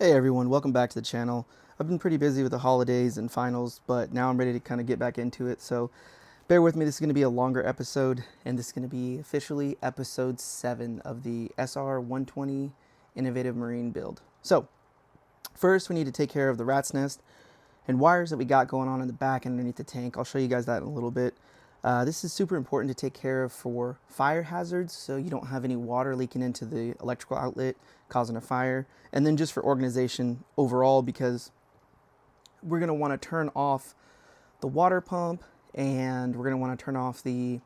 Hey everyone, welcome back to the channel. I've been pretty busy with the holidays and finals, but now I'm ready to kind of get back into it. So bear with me, this is going to be a longer episode, and this is going to be officially episode 7 of the SR-120 Innovative Marine build. So first we need to take care of the rat's nest and wires that we got going on in the back and underneath the tank. I'll show you guys that in a little bit. This is super important to take care of for fire hazards, so you don't have any water leaking into the electrical outlet causing a fire, and then just for organization overall, because we're going to want to turn off the water pump, and we're going to want to turn off the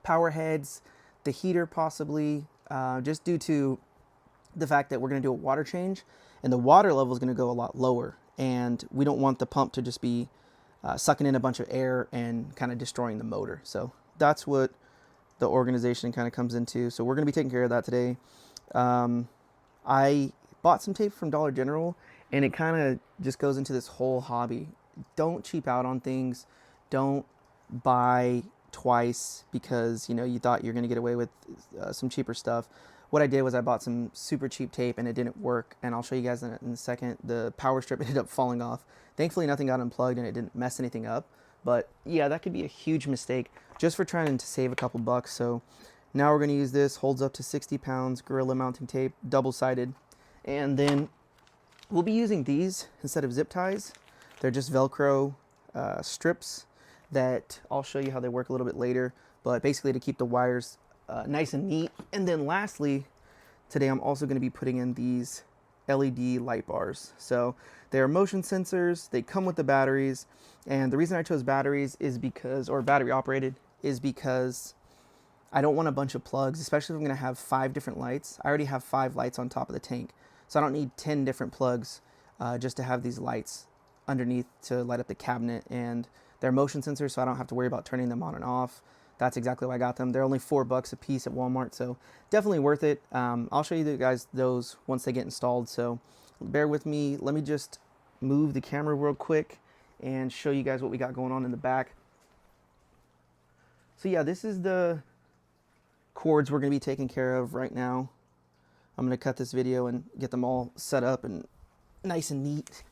power heads, the heater possibly, just due to the fact that we're going to do a water change, and the water level is going to go a lot lower, and we don't want the pump to just be sucking in a bunch of air and kind of destroying the motor. So that's what the organization kind of comes into. So we're going to be taking care of that today. I bought some tape from Dollar General, and it kind of just goes into this whole hobby. Don't cheap out on things. Don't buy twice because you thought you're going to get away with some cheaper stuff. What I did was I bought some super cheap tape and it didn't work, and I'll show you guys in a second. The power strip ended up falling off. Thankfully nothing got unplugged and it didn't mess anything up, but yeah, that could be a huge mistake just for trying to save a couple bucks. So now we're going to use this, holds up to 60 pounds, Gorilla mounting tape, double-sided, and then we'll be using these instead of zip ties. They're just Velcro strips that I'll show you how they work a little bit later, but basically to keep the wires nice and neat. And then lastly, today I'm also going to be putting in these LED light bars. So they're motion sensors, they come with the batteries, and the reason I chose batteries is because, or battery operated, is because I don't want a bunch of plugs, especially if I'm going to have 5 different lights. I already have 5 lights on top of the tank, so I don't need 10 different plugs just to have these lights underneath to light up the cabinet. And they're motion sensors, so I don't have to worry about turning them on and off. That's exactly why I got them. They're only $4 a piece at Walmart, so definitely worth it. I'll show you guys those once they get installed, so bear with me. Let me just move the camera real quick and show you guys what we got going on in the back. So yeah, this is the cords we're going to be taking care of right now. I'm going to cut this video and get them all set up and nice and neat.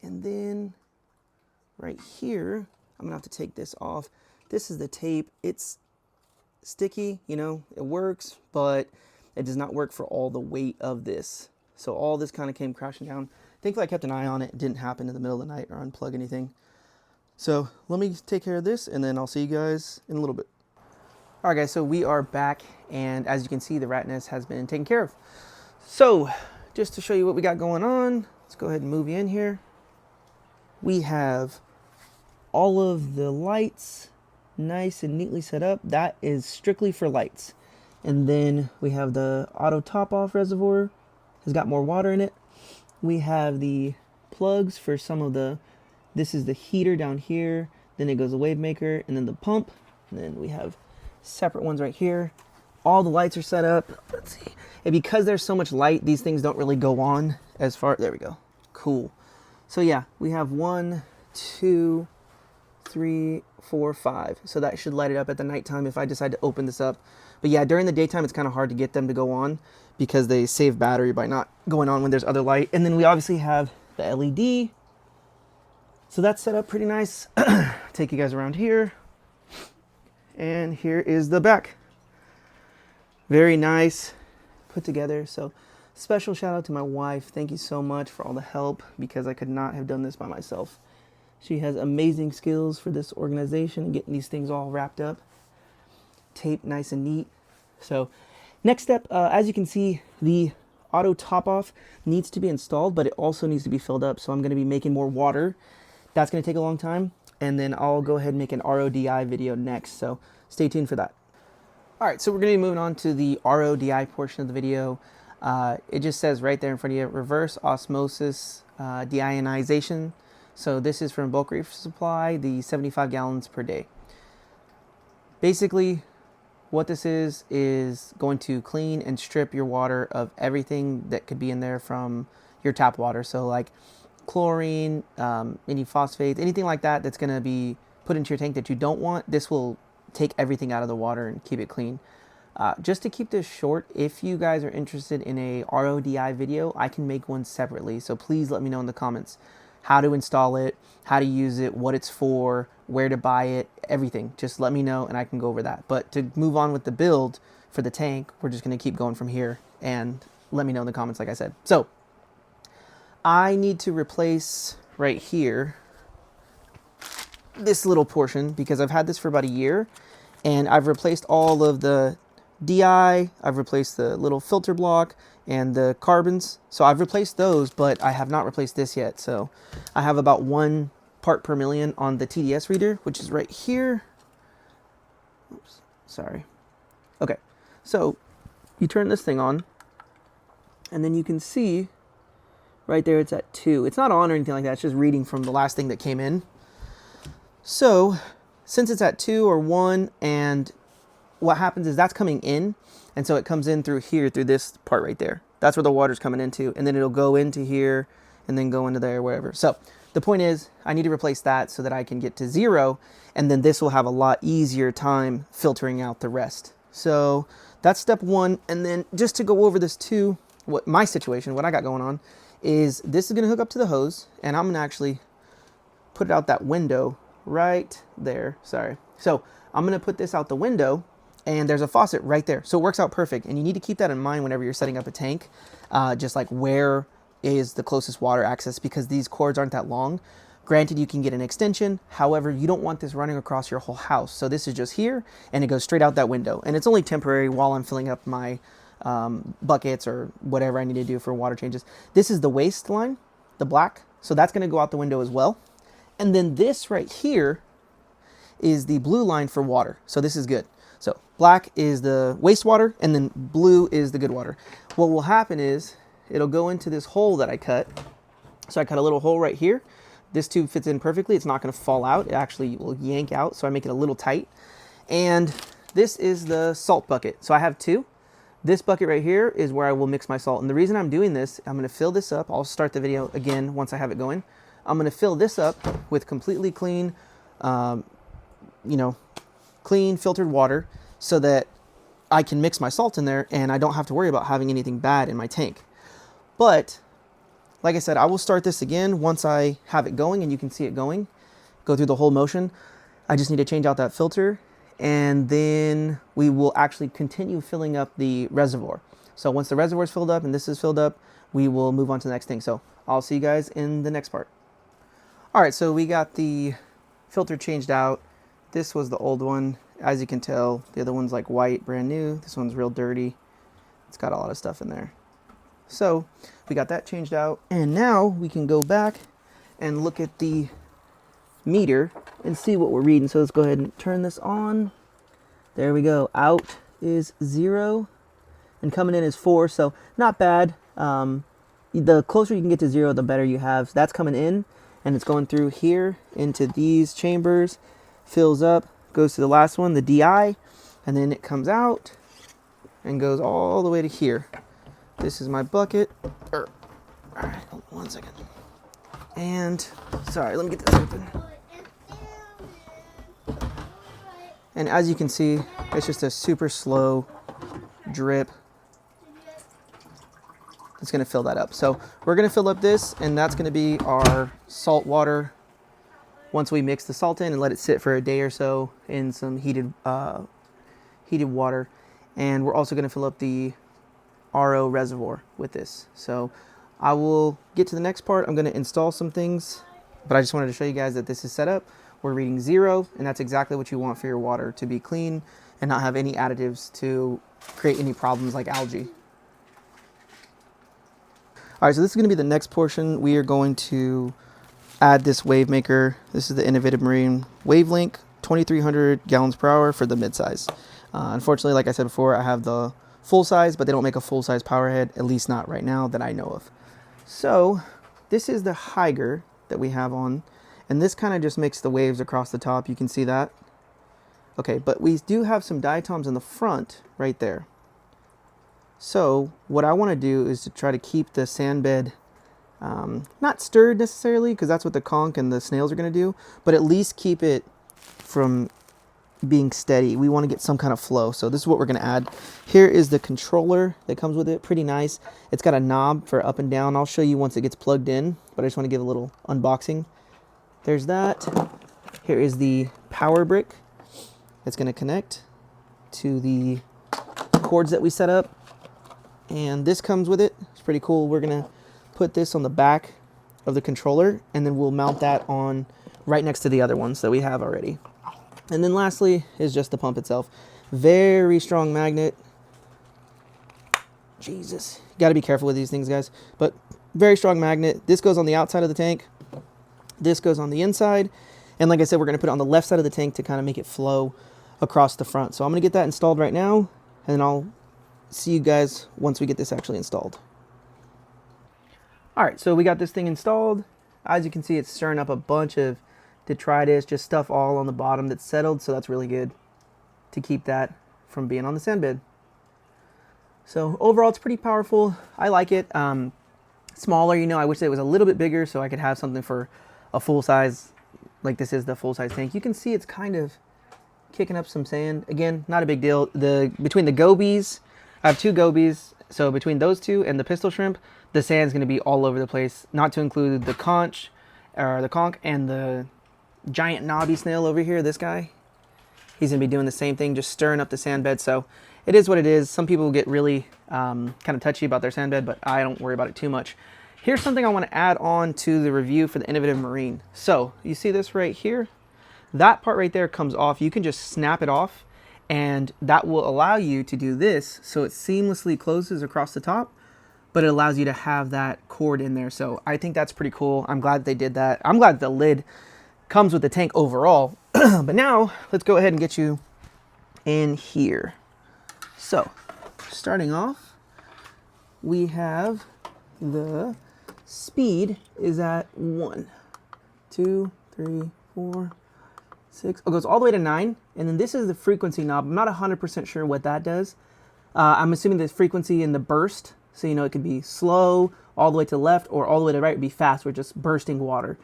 And then right here, I'm going to have to take this off. This is the tape. It's sticky, it works, but it does not work for all the weight of this. So all this kind of came crashing down. Thankfully I kept an eye on it. It didn't happen in the middle of the night or unplug anything. So let me take care of this and then I'll see you guys in a little bit. All right guys, so we are back, and as you can see, the rat nest has been taken care of. So just to show you what we got going on, let's go ahead and move you in here. We have all of the lights nice and neatly set up. That is strictly for lights. And then we have the auto top off reservoir, has got more water in it. We have the plugs for some of this is the heater down here, then it goes the wave maker, and then the pump, and then we have separate ones right here. All the lights are set up. Let's see. And because there's so much light, these things don't really go on as far. There we go. Cool. So yeah, we have 1, 2, 3, 4, 5. So that should light it up at the nighttime if I decide to open this up. But yeah, during the daytime, it's kind of hard to get them to go on because they save battery by not going on when there's other light. And then we obviously have the LED. So that's set up pretty nice. Take you guys around here. And here is the back. Very nice, put together. So special shout out to my wife. Thank you so much for all the help, because I could not have done this by myself. She has amazing skills for this organization and getting these things all wrapped up. Taped nice and neat. So next step, as you can see, the auto top off needs to be installed, but it also needs to be filled up. So I'm going to be making more water. That's going to take a long time. And then I'll go ahead and make an RODI video next, so stay tuned for that. All right, so we're going to be moving on to the RODI portion of the video. It just says right there in front of you, reverse osmosis deionization. So this is from Bulk Reef Supply, the 75 gallons per day. Basically, what this is going to clean and strip your water of everything that could be in there from your tap water. So like chlorine, any phosphates, anything like that that's going to be put into your tank that you don't want. This will take everything out of the water and keep it clean. Just to keep this short, if you guys are interested in a RODI video, I can make one separately. So please let me know in the comments how to install it, how to use it, what it's for, where to buy it, everything. Just let me know and I can go over that. But to move on with the build for the tank, we're just going to keep going from here, and let me know in the comments like I said. So I need to replace right here this little portion because I've had this for about a year, and I've replaced all of the DI, I've replaced the little filter block and the carbons. So I've replaced those, but I have not replaced this yet. So I have about 1 part per million on the TDS reader, which is right here. Oops, sorry. Okay, so you turn this thing on, and then you can see right there it's at 2. It's not on or anything like that, it's just reading from the last thing that came in. So since it's at 2 or 1, and what happens is that's coming in, and so it comes in through here, through this part right there. That's where the water's coming into, and then it'll go into here and then go into there, wherever. So the point is I need to replace that so that I can get to 0, and then this will have a lot easier time filtering out the rest. So that's step 1. And then just to go over this too, what my situation, what I got going on is this is going to hook up to the hose, and I'm going to actually put it out that window right there. Sorry. So I'm going to put this out the window, and there's a faucet right there. So it works out perfect. And you need to keep that in mind whenever you're setting up a tank, just like where is the closest water access, because these cords aren't that long. Granted, you can get an extension. However, you don't want this running across your whole house. So this is just here, and it goes straight out that window. And it's only temporary while I'm filling up my buckets or whatever I need to do for water changes. This is the waste line, the black. So that's going to go out the window as well. And then this right here is the blue line for water. So this is good. So black is the wastewater, and then blue is the good water. What will happen is it'll go into this hole that I cut. So I cut a little hole right here. This tube fits in perfectly. It's not going to fall out. It actually will yank out. So I make it a little tight. And this is the salt bucket. So I have 2. This bucket right here is where I will mix my salt. And the reason I'm doing this, I'm going to fill this up. I'll start the video again once I have it going. I'm going to fill this up with completely clean, clean filtered water so that I can mix my salt in there and I don't have to worry about having anything bad in my tank. But like I said, I will start this again once I have it going and you can see it going, go through the whole motion. I just need to change out that filter, and then we will actually continue filling up the reservoir. So once the reservoir is filled up and this is filled up, we will move on to the next thing. So I'll see you guys in the next part. All right, so we got the filter changed out. This was the old one. As you can tell, the other one's like white, brand new. This one's real dirty. It's got a lot of stuff in there. So we got that changed out. And now we can go back and look at the meter and see what we're reading. So let's go ahead and turn this on. There we go. Out is 0 and coming in is 4. So not bad. The closer you can get to 0, the better you have. So that's coming in, and it's going through here into these chambers, fills up, goes to the last one, the DI, and then it comes out and goes all the way to here. This is my bucket. All right, hold on 1 second. And sorry, let me get this open. And as you can see, it's just a super slow drip. It's going to fill that up. So we're going to fill up this, and that's going to be our salt water once we mix the salt in and let it sit for a day or so in some heated water. And we're also going to fill up the RO reservoir with this. So I will get to the next part. I'm going to install some things, but I just wanted to show you guys that this is set up. We're reading 0, and that's exactly what you want for your water, to be clean and not have any additives to create any problems like algae. All right, so this is going to be the next portion. We are going to add this wave maker. This is the Innovative Marine WaveLink, 2,300 gallons per hour for the midsize. Unfortunately, like I said before, I have the full size, but they don't make a full size power head, at least not right now that I know of. So this is the Haiger that we have on, and this kind of just makes the waves across the top. You can see that. Okay, but we do have some diatoms in the front right there. So what I want to do is to try to keep the sand bed not stirred necessarily, because that's what the conch and the snails are going to do, but at least keep it from being steady. We want to get some kind of flow. So this is what we're going to add. Here is the controller that comes with it. Pretty nice. It's got a knob for up and down. I'll show you once it gets plugged in, but I just want to give a little unboxing. There's that. Here is the power brick. It's going to connect to the cords that we set up. And this comes with it. It's pretty cool. We're going to put this on the back of the controller, and then we'll mount that on right next to the other ones that we have already. And then lastly is just the pump itself. Very strong magnet. Jesus, you got to be careful with these things, guys. But very strong magnet. This goes on the outside of the tank. This goes on the inside. And like I said, we're going to put it on the left side of the tank to kind of make it flow across the front. So I'm going to get that installed right now, and then I'll see you guys once we get this actually installed. All right, so we got this thing installed. As you can see, it's stirring up a bunch of detritus, just stuff all on the bottom that's settled, so that's really good to keep that from being on the sand bed. So overall, it's pretty powerful. I like it. Smaller, you know, I wish it was a little bit bigger so I could have something for a full size, like this is the full size tank. You can see it's kind of kicking up some sand. Again, not a big deal. Between the gobies, I have 2 gobies, so between those 2 and the pistol shrimp, the sand's going to be all over the place. Not to include the conch, or the conch, and the giant knobby snail over here, this guy. He's going to be doing the same thing, just stirring up the sand bed. So it is what it is. Some people get really kind of touchy about their sand bed, but I don't worry about it too much. Here's something I want to add on to the review for the Innovative Marine. So you see this right here? That part right there comes off. You can just snap it off, and that will allow you to do this so it seamlessly closes across the top, but it allows you to have that cord in there. So I think that's pretty cool. I'm glad they did that. I'm glad the lid comes with the tank overall. But now let's go ahead and get you in here. So starting off, we have the speed is at 1, 2, 3, 4, 6. It goes all the way to 9. And then this is the frequency knob. I'm not 100% sure what that does. I'm assuming the frequency in the burst. So, you know, it could be slow, all the way to the left, or all the way to the right would be fast, we're just bursting water.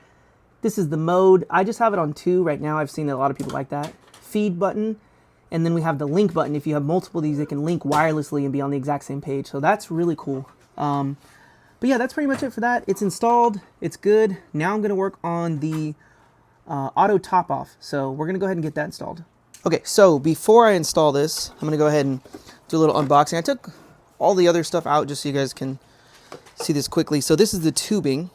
This is the mode. I just have it on 2 right now. I've seen a lot of people like that. Feed button. And then we have the link button. If you have multiple of these, they can link wirelessly and be on the exact same page. So that's really cool. But yeah, that's pretty much it for that. It's installed. It's good. Now I'm going to work on the auto top off. So we're going to go ahead and get that installed. Okay, so before I install this, I'm going to go ahead and do a little unboxing. I took all the other stuff out just so you guys can see this quickly. So this is the tubing,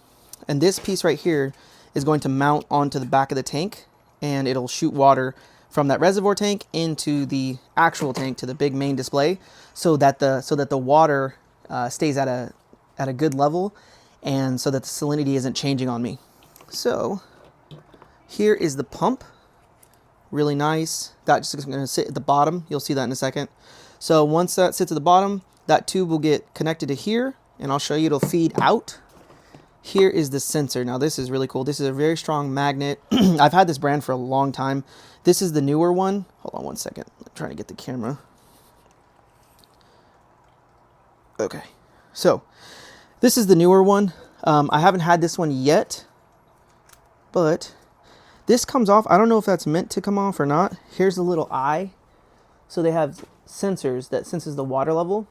and this piece right here is going to mount onto the back of the tank, and it'll shoot water from that reservoir tank into the actual tank to the big main display, so that the water stays at a good level, and so that the salinity isn't changing on me. So here is the pump. Really nice. That's just going to sit at the bottom. You'll see that in a second. So once that sits at the bottom, that tube will get connected to here, and I'll show you it'll feed out. Here is the sensor. Now this is really cool. This is a very strong magnet. I've had this brand for a long time. This is the newer one. Hold on one second. I'm trying to get the camera. Okay. So this is the newer one. I haven't had this one yet, but this comes off. I don't know if that's meant to come off or not. Here's the little eye. So they have sensors that senses the water level,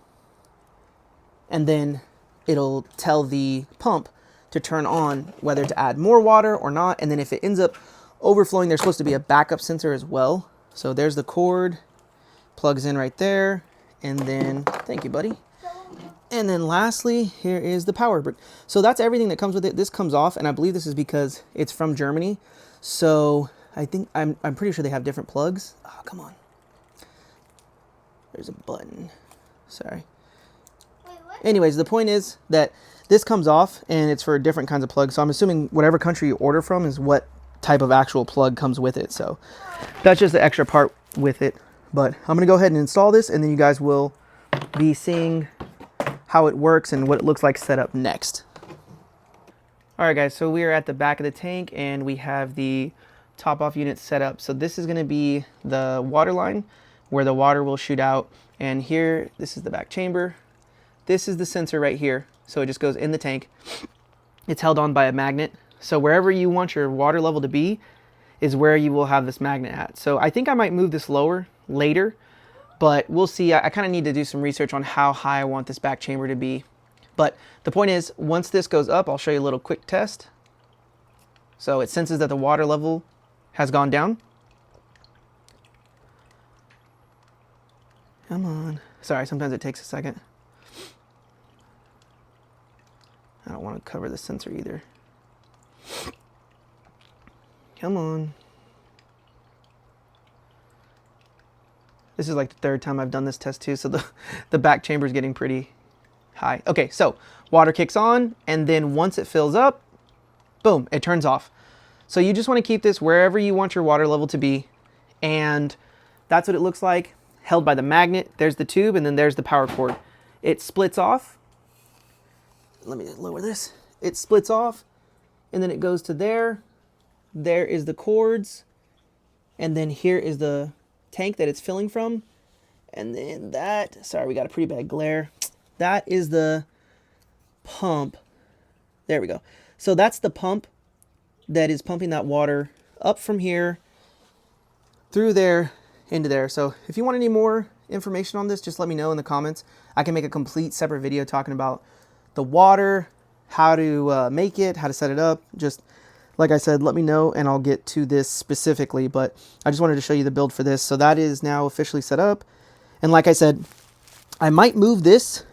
and then it'll tell the pump to turn on whether to add more water or not. And then if it ends up overflowing, there's supposed to be a backup sensor as well. So there's the cord, plugs in right there. And then, thank you, buddy. And then lastly, here is the power brick. So that's everything that comes with it. This comes off, and I believe this is because it's from Germany. So I think, I'm pretty sure they have different plugs. Oh, come on. There's a button. Sorry. Wait, what? Anyways, the point is that this comes off, and it's for different kinds of plugs. So I'm assuming whatever country you order from is what type of actual plug comes with it. So that's just the extra part with it. But I'm going to go ahead and install this, and then you guys will be seeing how it works and what it looks like set up next. All right, guys, so we are at the back of the tank, and we have the top off unit set up. So this is going to be the water line where the water will shoot out. And here, this is the back chamber. This is the sensor right here. So it just goes in the tank. It's held on by a magnet. So wherever you want your water level to be, is where you will have this magnet at. So I think I might move this lower later, but we'll see. I kind of need to do some research on how high I want this back chamber to be. But the point is, once this goes up, I'll show you a little quick test. So it senses that the water level has gone down. Come on. Sorry, sometimes it takes a second. I don't want to cover the sensor either. Come on. This is like the third time I've done this test too, so the back chamber is getting pretty high. Okay, so water kicks on, and then once it fills up, boom, it turns off. So you just want to keep this wherever you want your water level to be, and that's what it looks like, held by the magnet. There's the tube, and then there's the power cord. It splits off. Let me lower this. It splits off, and then it goes to there. There is the cords, and then here is the tank that it's filling from, and then that, sorry, we got a pretty bad glare. That is the pump. There we go. So that's the pump that is pumping that water up from here through there into there. So if you want any more information on this, just let me know in the comments. I can make a complete separate video talking about the water, how to make it, how to set it up. Just like I said, let me know and I'll get to this specifically, but I just wanted to show you the build for this. So that is now officially set up. And like I said, I might move this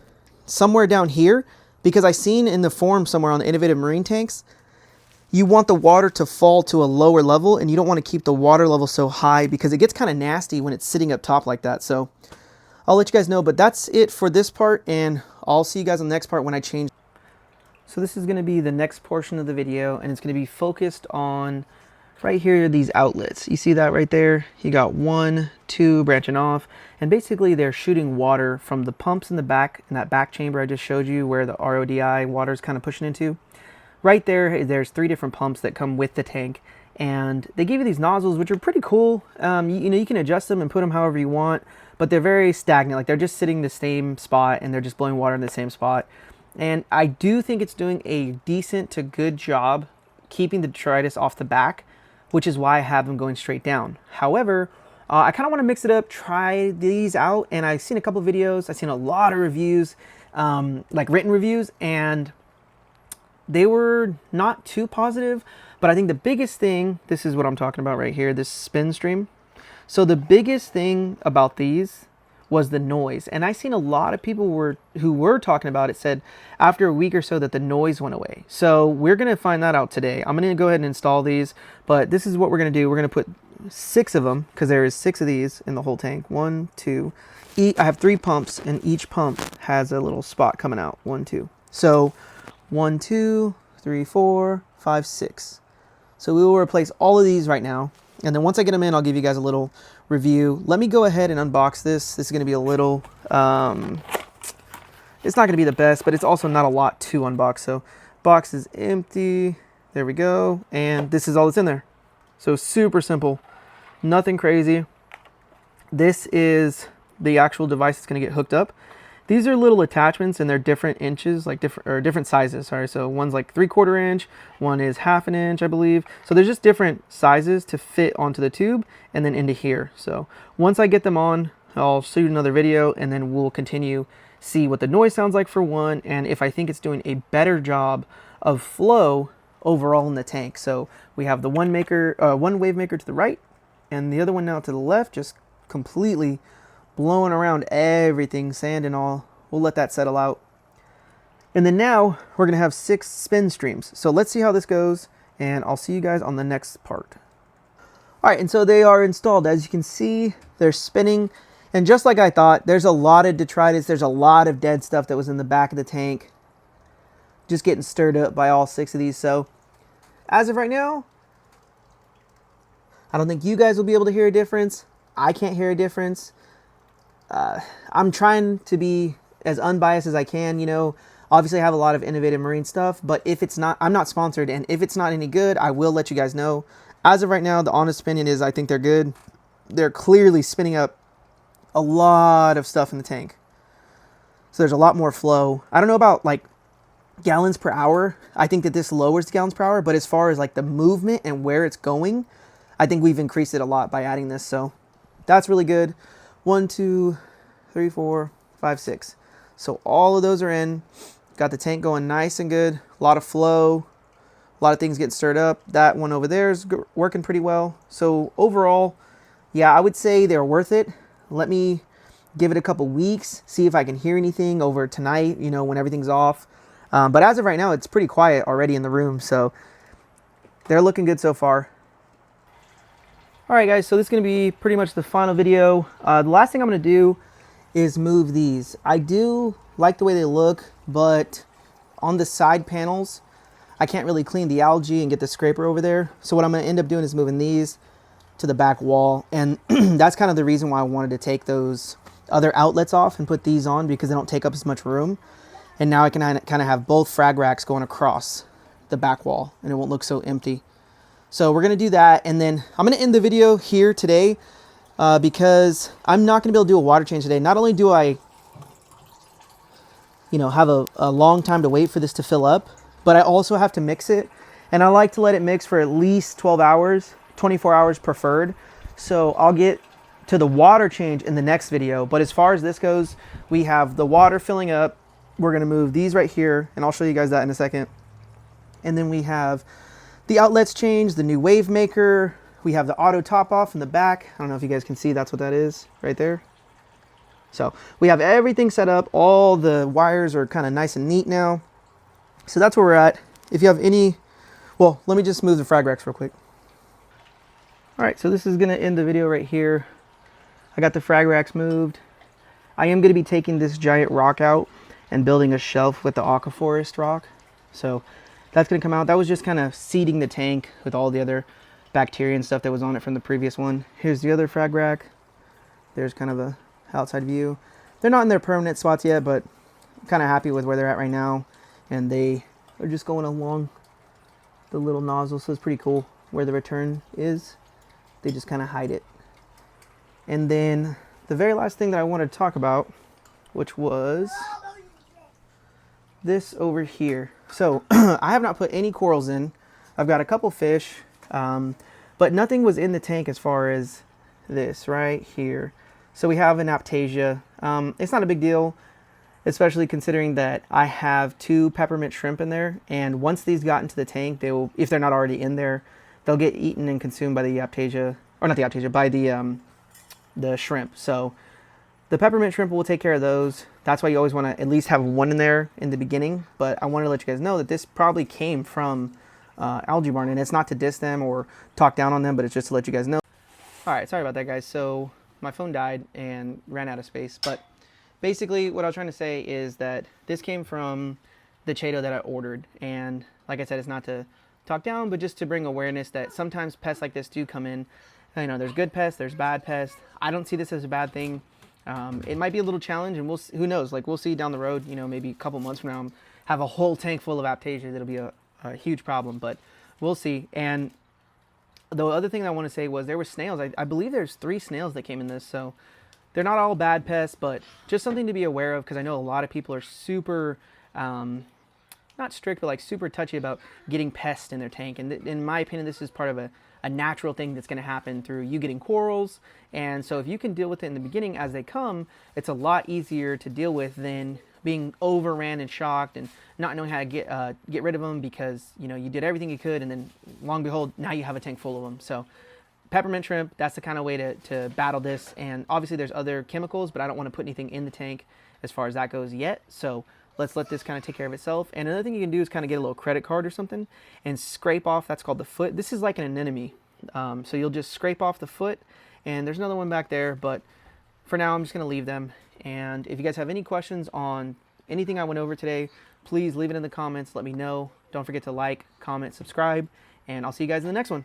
somewhere down here because I seen in the forum somewhere on the Innovative Marine tanks, you want the water to fall to a lower level and you don't want to keep the water level so high because it gets kind of nasty when it's sitting up top like that. So I'll let you guys know, but that's it for this part, and I'll see you guys on the next part when I change. So this is going to be the next portion of the video, and it's going to be focused on right here, these outlets. You see that right there? You got 1, 2 branching off, and basically they're shooting water from the pumps in the back, in that back chamber I just showed you where the RODI water is kind of pushing into. Right there, there's 3 different pumps that come with the tank, and they give you these nozzles, which are pretty cool. You know, you can adjust them and put them however you want, but they're very stagnant. Like, they're just sitting in the same spot, and they're just blowing water in the same spot. And I do think it's doing a decent to good job keeping the detritus off the back, which is why I have them going straight down. However, I kind of want to mix it up, try these out, and I've seen a couple videos. I've seen a lot of reviews, like written reviews, and they were not too positive. But I think the biggest thing, this is what I'm talking about right here, this spin stream. So the biggest thing about these was the noise, and I seen a lot of people who were talking about it said after a week or so that the noise went away. So we're gonna find that out today. I'm gonna go ahead and install these, but this is what we're gonna do. We're gonna put 6 of them because there is 6 of these in the whole tank. 1, 2. I have 3 pumps, and each pump has a little spot coming out. 1, 2. So 1, 2, 3, 4, 5, 6. So we will replace all of these right now. And then once I get them in, I'll give you guys a little review. Let me go ahead and unbox this. This is going to be a little, it's not going to be the best, but it's also not a lot to unbox. So box is empty. There we go. And this is all that's in there. So super simple, nothing crazy. This is the actual device that's going to get hooked up. These are little attachments, and they're different inches, like different sizes. Sorry, so one's like 3/4 inch, one is 1/2 inch, I believe. So there's just different sizes to fit onto the tube and then into here. So once I get them on, I'll shoot another video, and then we'll continue, see what the noise sounds like for one, and if I think it's doing a better job of flow overall in the tank. So we have the one wave maker to the right, and the other one now to the left, just completely blowing around everything, sand and all. We'll let that settle out. And then now we're gonna have 6 spin streams. So let's see how this goes, and I'll see you guys on the next part. All right, and so they are installed. As you can see, they're spinning. And just like I thought, there's a lot of detritus. There's a lot of dead stuff that was in the back of the tank, just getting stirred up by all 6 of these. So as of right now, I don't think you guys will be able to hear a difference. I can't hear a difference. I'm trying to be as unbiased as I can, you know. Obviously I have a lot of Innovative Marine stuff, but if it's not, I'm not sponsored, and if it's not any good, I will let you guys know. As of right now, the honest opinion is I think they're good. They're clearly spinning up a lot of stuff in the tank. So there's a lot more flow. I don't know about like gallons per hour. I think that this lowers the gallons per hour, but as far as like the movement and where it's going, I think we've increased it a lot by adding this, so that's really good. 1, 2, 3, 4, 5, 6. So all of those are in. Got the tank going nice and good. A lot of flow. A lot of things getting stirred up. That one over there is working pretty well. So overall, yeah, I would say they're worth it. Let me give it a couple weeks, see if I can hear anything over tonight, you know, when everything's off. But as of right now, it's pretty quiet already in the room, so they're looking good so far. All right, guys, so this is going to be pretty much the final video. The last thing I'm going to do is move these. I do like the way they look, but on the side panels, I can't really clean the algae and get the scraper over there. So what I'm going to end up doing is moving these to the back wall. And that's kind of the reason why I wanted to take those other outlets off and put these on, because they don't take up as much room. And now I can kind of have both frag racks going across the back wall and it won't look so empty. So we're going to do that. And then I'm going to end the video here today because I'm not going to be able to do a water change today. Not only do I, you know, have a long time to wait for this to fill up, but I also have to mix it. And I like to let it mix for at least 12 hours, 24 hours preferred. So I'll get to the water change in the next video. But as far as this goes, we have the water filling up. We're going to move these right here, and I'll show you guys that in a second. And then we have the outlets changed, the new wave maker. We have the auto top off in the back. I don't know if you guys can see, that's what that is right there. So we have everything set up. All the wires are kind of nice and neat now. So that's where we're at. If you have any, well, let me just move the frag racks real quick. All right, so this is going to end the video right here. I got the frag racks moved. I am going to be taking this giant rock out and building a shelf with the Aquaforest rock. So that's going to come out. That was just kind of seeding the tank with all the other bacteria and stuff that was on it from the previous one. Here's the other frag rack. There's kind of a outside view. They're not in their permanent spots yet, but I'm kind of happy with where they're at right now. And they are just going along the little nozzle, so it's pretty cool where the return is. They just kind of hide it. And then the very last thing that I wanted to talk about, which was this over here. So I have not put any corals in. I've got a couple fish, but nothing was in the tank as far as this right here. So we have an Aiptasia. It's not a big deal, especially considering that I have 2 peppermint shrimp in there. And once these got into the tank, they will, if they're not already in there, they'll get eaten and consumed by the Aiptasia, or not the Aiptasia, by the shrimp. So the peppermint shrimp will take care of those. That's why you always want to at least have one in there in the beginning. But I wanted to let you guys know that this probably came from Algae Barn, and it's not to diss them or talk down on them, but it's just to let you guys know. All right, sorry about that, guys. So my phone died and ran out of space, but basically what I was trying to say is that this came from the Chaeto that I ordered. And like I said, it's not to talk down, but just to bring awareness that sometimes pests like this do come in. You know, there's good pests, there's bad pests. I don't see this as a bad thing. It might be a little challenge, and we'll see, who knows, like we'll see down the road, you know, maybe a couple months from now, have a whole tank full of Aiptasia. That'll be a huge problem, but we'll see. And the other thing I want to say was there were snails. I believe there's 3 snails that came in this, so they're not all bad pests, but just something to be aware of, because I know a lot of people are super, not strict, but like super touchy about getting pests in their tank. And in my opinion, this is part of a natural thing that's going to happen through you getting corals. And so if you can deal with it in the beginning as they come, it's a lot easier to deal with than being overran and shocked and not knowing how to get rid of them, because you know you did everything you could, and then long and behold, now you have a tank full of them. So peppermint shrimp, that's the kind of way to battle this. And obviously there's other chemicals, but I don't want to put anything in the tank as far as that goes yet. So let's let this kind of take care of itself. And another thing you can do is kind of get a little credit card or something and scrape off, that's called the foot. This is like an anemone. So you'll just scrape off the foot, and there's another one back there, but for now I'm just going to leave them. And if you guys have any questions on anything I went over today, please leave it in the comments. Let me know. Don't forget to like, comment, subscribe, and I'll see you guys in the next one.